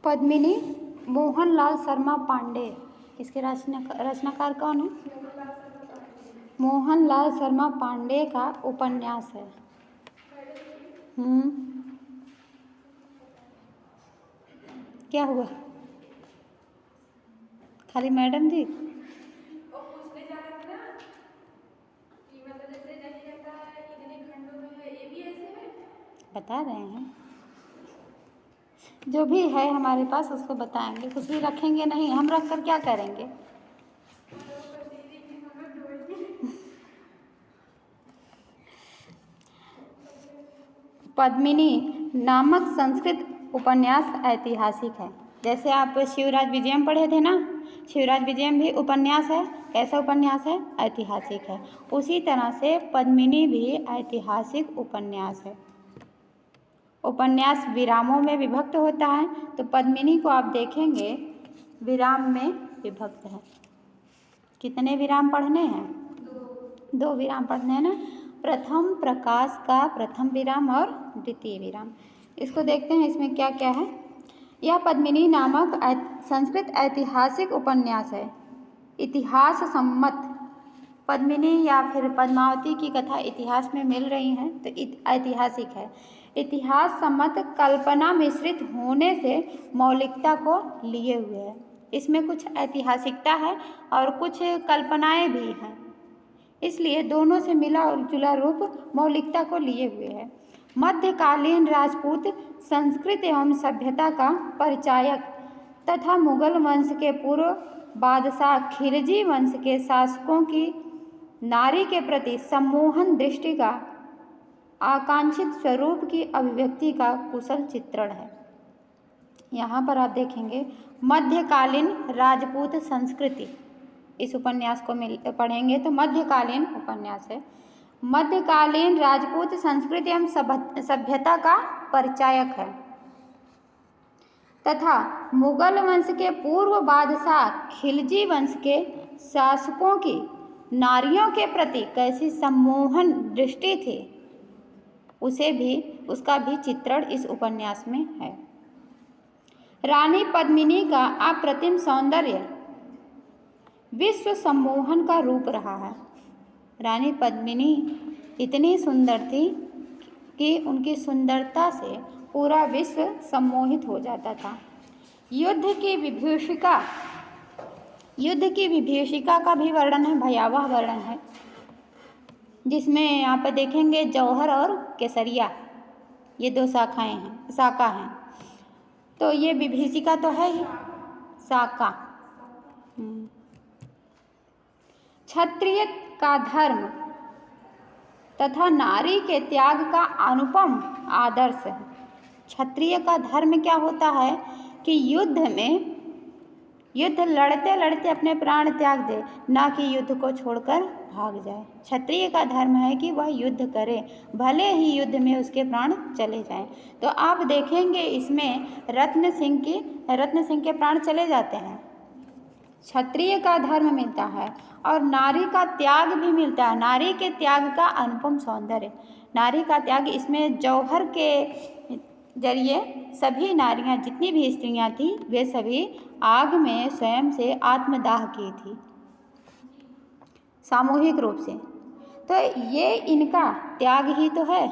पद्मिनी मोहनलाल शर्मा पांडे, इसके रचनाकार कौन है? मोहनलाल शर्मा पांडे का उपन्यास है। क्या हुआ? खाली मैडम जी बता रहे हैं, जो भी है हमारे पास उसको बताएंगे, कुछ भी रखेंगे नहीं, हम रख कर क्या करेंगे? पद्मिनी नामक संस्कृत उपन्यास ऐतिहासिक है। जैसे आप शिवराज विजयम पढ़े थे ना, शिवराज विजयम भी उपन्यास है। कैसा उपन्यास है? ऐतिहासिक है। उसी तरह से पद्मिनी भी ऐतिहासिक उपन्यास है। उपन्यास विरामों में विभक्त होता है, तो पद्मिनी को आप देखेंगे विराम में विभक्त है। कितने विराम पढ़ने हैं? 2 विराम पढ़ने हैं ना। प्रथम प्रकाश का प्रथम विराम और द्वितीय विराम। इसको देखते हैं इसमें क्या क्या है। यह पद्मिनी नामक संस्कृत ऐतिहासिक उपन्यास है। इतिहास सम्मत पद्मिनी या फिर पद्मावती की कथा इतिहास में मिल रही हैं तो ऐतिहासिक है। इतिहास सम्मत कल्पना मिश्रित होने से मौलिकता को लिए हुए है। इसमें कुछ ऐतिहासिकता है और कुछ कल्पनाएं भी हैं, इसलिए दोनों से मिला जुला रूप मौलिकता को लिए हुए है। मध्यकालीन राजपूत संस्कृति एवं सभ्यता का परिचायक तथा मुगल वंश के पूर्व बादशाह खिलजी वंश के शासकों की नारी के प्रति सम्मोहन दृष्टि का आकांक्षित स्वरूप की अभिव्यक्ति का कुशल चित्रण है। यहाँ पर आप देखेंगे मध्यकालीन राजपूत संस्कृति, इस उपन्यास को पढ़ेंगे तो मध्यकालीन उपन्यास है। मध्यकालीन राजपूत संस्कृति एवं सभ्यता का परिचायक है तथा मुगल वंश के पूर्व बादशाह खिलजी वंश के शासकों की नारियों के प्रति कैसी सम्मोहन दृष्टि थी, उसका भी चित्रण इस उपन्यास में है। रानी पद्मिनी का अप्रतिम सौंदर्य विश्व सम्मोहन का रूप रहा है। रानी पद्मिनी इतनी सुंदर थी कि उनकी सुंदरता से पूरा विश्व सम्मोहित हो जाता था। युद्ध की विभीषिका का भी वर्णन है, भयावह वर्णन है, जिसमें यहाँ पर देखेंगे जौहर और केसरिया, ये 2 शाखा हैं। तो ये विभीषिका तो है ही शाखा। क्षत्रिय का धर्म तथा नारी के त्याग का अनुपम आदर्श है। क्षत्रिय का धर्म क्या होता है कि युद्ध लड़ते लड़ते अपने प्राण त्याग दे, ना कि युद्ध को छोड़कर भाग जाए। क्षत्रिय का धर्म है कि वह युद्ध करे, भले ही युद्ध में उसके प्राण चले जाएं। तो आप देखेंगे इसमें रत्न सिंह के प्राण चले जाते हैं। क्षत्रिय का धर्म मिलता है और नारी का त्याग भी मिलता है। नारी के त्याग का अनुपम सौंदर्य, नारी का त्याग, इसमें जौहर के जरिए सभी नारियां, जितनी भी स्त्रियां थी, वे सभी आग में स्वयं से आत्मदाह की थी सामूहिक रूप से। तो ये इनका त्याग ही तो है,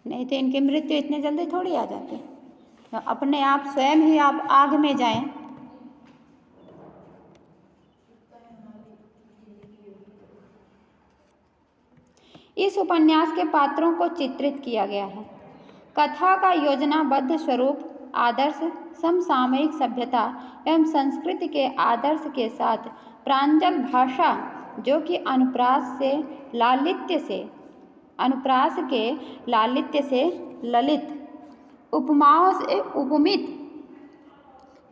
नहीं तो इनकी मृत्यु इतने जल्दी थोड़ी आ जाती। तो अपने आप स्वयं ही आप आग में जाएं। इस उपन्यास के पात्रों को चित्रित किया गया है। कथा का योजनाबद्ध स्वरूप आदर्श समसामयिक सभ्यता एवं संस्कृति के आदर्श के साथ प्रांजल भाषा, जो कि अनुप्रास के लालित्य से ललित, उपमाओं से उपमित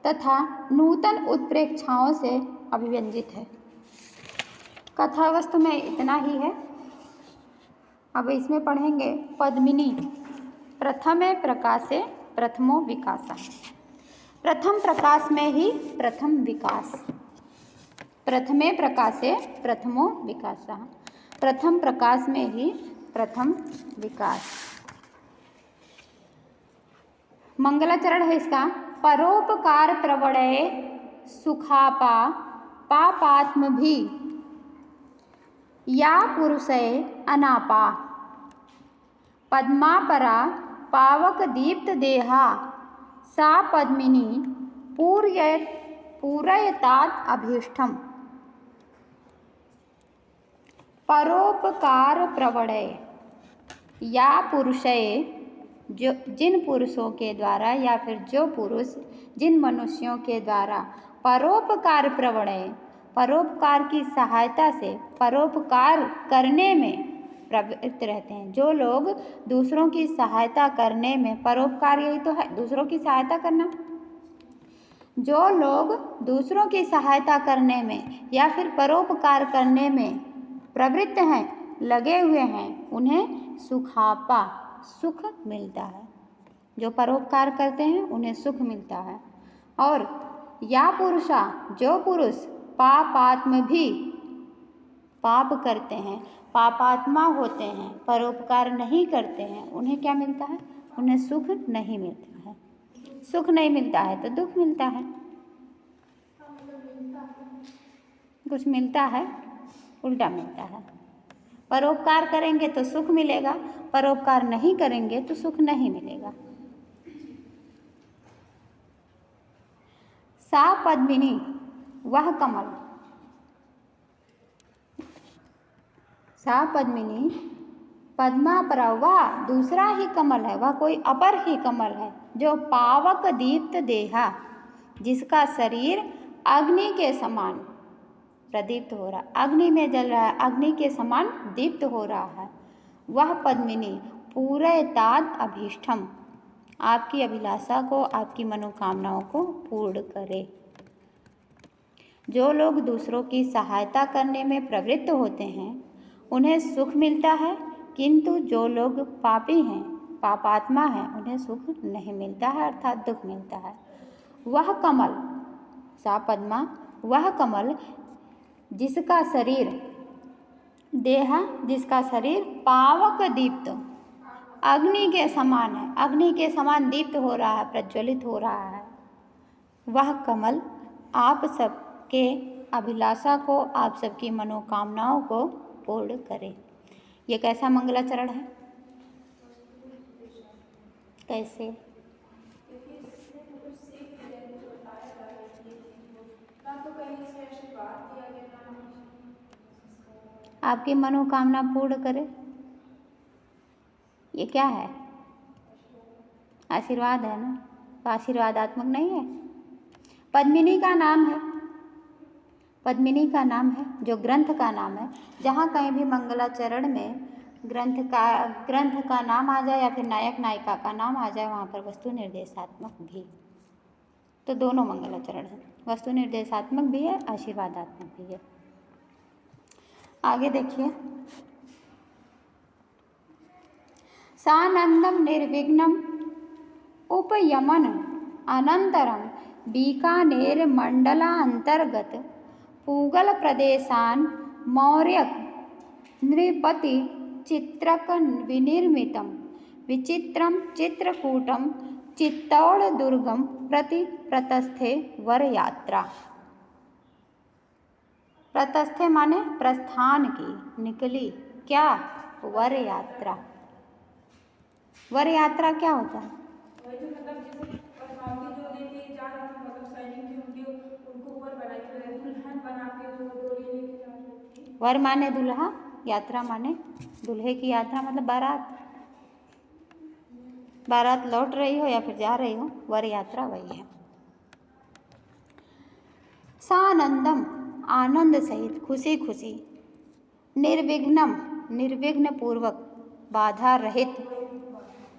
तथा नूतन उत्प्रेक्षाओं से अभिव्यंजित है। कथा वस्तु में इतना ही है। अब इसमें पढ़ेंगे पद्मिनी प्रथमे प्रकाशे प्रथमो विकासः। प्रथम प्रकाश में ही प्रथम विकास, प्रथमे प्रकाशे प्रथमो विकासः, प्रथम प्रकाश में ही प्रथम विकास। मंगलाचरण है इसका, परोपकार प्रवणय सुखापा पापात्म भी या पुरुषय अनापा पद्मापरा पावक दीप्त देहा सा पद्मिनी पूरयतात अभीष्टम। परोपकार प्रवणय या पुरुषय, जो जिन पुरुषों के द्वारा या फिर जो पुरुष जिन मनुष्यों के द्वारा परोपकार प्रवणय, परोपकार की सहायता से परोपकार करने में प्रवृत्त रहते हैं। जो लोग दूसरों की सहायता करने में, परोपकार यही तो है, दूसरों की सहायता करना। जो लोग दूसरों की सहायता करने में या फिर परोपकार करने में प्रवृत्त हैं, लगे हुए हैं, उन्हें सुखापा, सुख मिलता है। जो परोपकार करते हैं उन्हें सुख मिलता है। और या पुरुषा, जो पुरुष पापात्म भी, पाप करते हैं, पापात्मा होते हैं, परोपकार नहीं करते हैं, उन्हें क्या मिलता है? उन्हें सुख नहीं मिलता है। सुख नहीं मिलता है तो दुख मिलता है। कुछ मिलता है, उल्टा मिलता है। परोपकार करेंगे तो सुख मिलेगा, परोपकार नहीं करेंगे तो सुख नहीं मिलेगा। सा पद्मिनी, वह कमल, सा पद्मिनी, पद्मापरा, वह दूसरा ही कमल है, वह कोई अपर ही कमल है, जो पावक दीप्त देहा, जिसका शरीर अग्नि के समान प्रदीप्त हो रहा, अग्नि में जल रहा है, अग्नि के समान दीप्त हो रहा है। वह पद्मिनी पूरयतात अभीष्टम, आपकी अभिलाषा को, आपकी मनोकामनाओं को पूर्ण करे। जो लोग दूसरों की सहायता करने में प्रवृत्त होते हैं उन्हें सुख मिलता है, किंतु जो लोग पापी हैं, पापात्मा हैं, उन्हें सुख नहीं मिलता है, अर्थात दुख मिलता है। वह कमल, सा पद्मा, वह कमल जिसका शरीर, देह, जिसका शरीर पावक दीप्त, अग्नि के समान है, अग्नि के समान दीप्त हो रहा है, प्रज्वलित हो रहा है, वह कमल आप सबके अभिलाषा को, आप सबकी मनोकामनाओं को पूर्ण करे। ये कैसा मंगलाचरण है? कैसे? आपकी मनोकामना पूर्ण करे। ये क्या है? आशीर्वाद है ना, तो आशीर्वादात्मक नहीं है। पद्मिनी का नाम है, पद्मिनी का नाम है, जो ग्रंथ का नाम है। जहाँ कहीं भी मंगलाचरण में ग्रंथ का नाम आ जाए या फिर नायक नायिका का नाम आ जाए, वहाँ पर वस्तु निर्देशात्मक भी। तो दोनों मंगलाचरण है, वस्तु निर्देशात्मक भी है, आशीर्वादात्मक भी है। आगे देखिए, सानंदम निर्विघ्नम उपयमन अनंतरम बीकानेर मंडलांतर्गत पूगल प्रदेशान मौर्यक नृपति चित्रक विनिर्मितम विचित्रम चित्रकूटम चित्तौड़ दुर्गम प्रति प्रतस्थे वर यात्रा। प्रतस्थे माने प्रस्थान की, निकली, क्या? वर यात्रा। वर यात्रा क्या होता है? वर माने दुल्हा, यात्रा माने दूल्हे की यात्रा, मतलब बारात। बारात लौट रही हो या फिर जा रही हो, वर यात्रा वही है। सानंदम, आनंद सहित, खुशी खुशी, निर्विघ्नम, निर्विघ्न पूर्वक, बाधा रहित,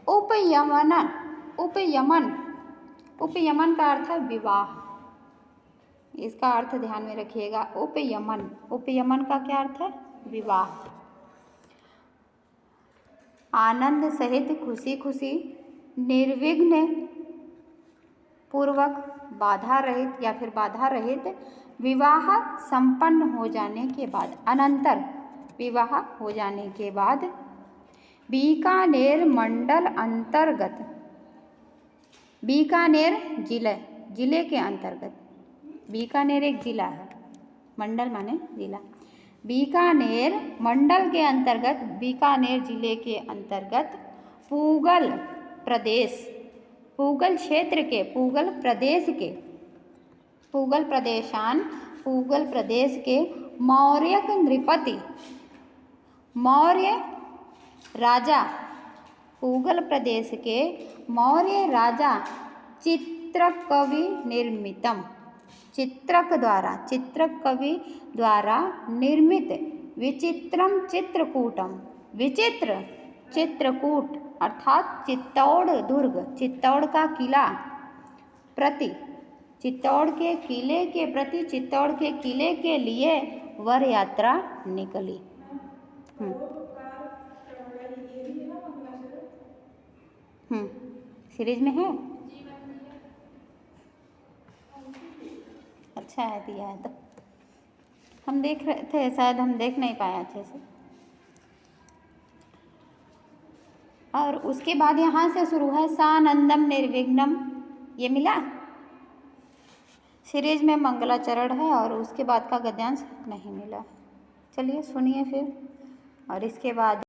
उपयमन, उपयमन, उपयमन का अर्थ है विवाह। इसका अर्थ ध्यान में रखिएगा, उपयमन, उपयमन का क्या अर्थ है? विवाह। आनंद सहित, खुशी खुशी, निर्विघ्न पूर्वक, बाधा रहित या फिर बाधा रहित, विवाह संपन्न हो जाने के बाद, अनंतर विवाह हो जाने के बाद, बीकानेर मंडल अंतर्गत, बीकानेर जिले के अंतर्गत, बीकानेर एक जिला है, मंडल माने जिला, बीकानेर मंडल के अंतर्गत, बीकानेर जिले के अंतर्गत पूगल प्रदेश, पूगल क्षेत्र के, पूगल प्रदेश के, पूगल प्रदेशान, पूगल प्रदेश के मौर्य नृपति, मौर्य राजा, पूगल प्रदेश के मौर्य राजा चित्रकवि निर्मितम, चित्रक कवि द्वारा निर्मित विचित्रम चित्रकूटम, विचित्र चित्रकूट अर्थात चित्तौड़ दुर्ग, चित्तौड़ का किला प्रति, चित्तौड़ के किले के प्रति, चित्तौड़ के किले के लिए वर यात्रा निकली। सीरीज में है, अच्छा है, दिया है तो हम देख रहे थे, शायद हम देख नहीं पाए अच्छे से। और उसके बाद यहाँ से शुरू है सानंदम निर्विघ्नम, ये मिला सीरीज में, मंगलाचरण है, और उसके बाद का गद्यांश नहीं मिला। चलिए सुनिए फिर, और इसके बाद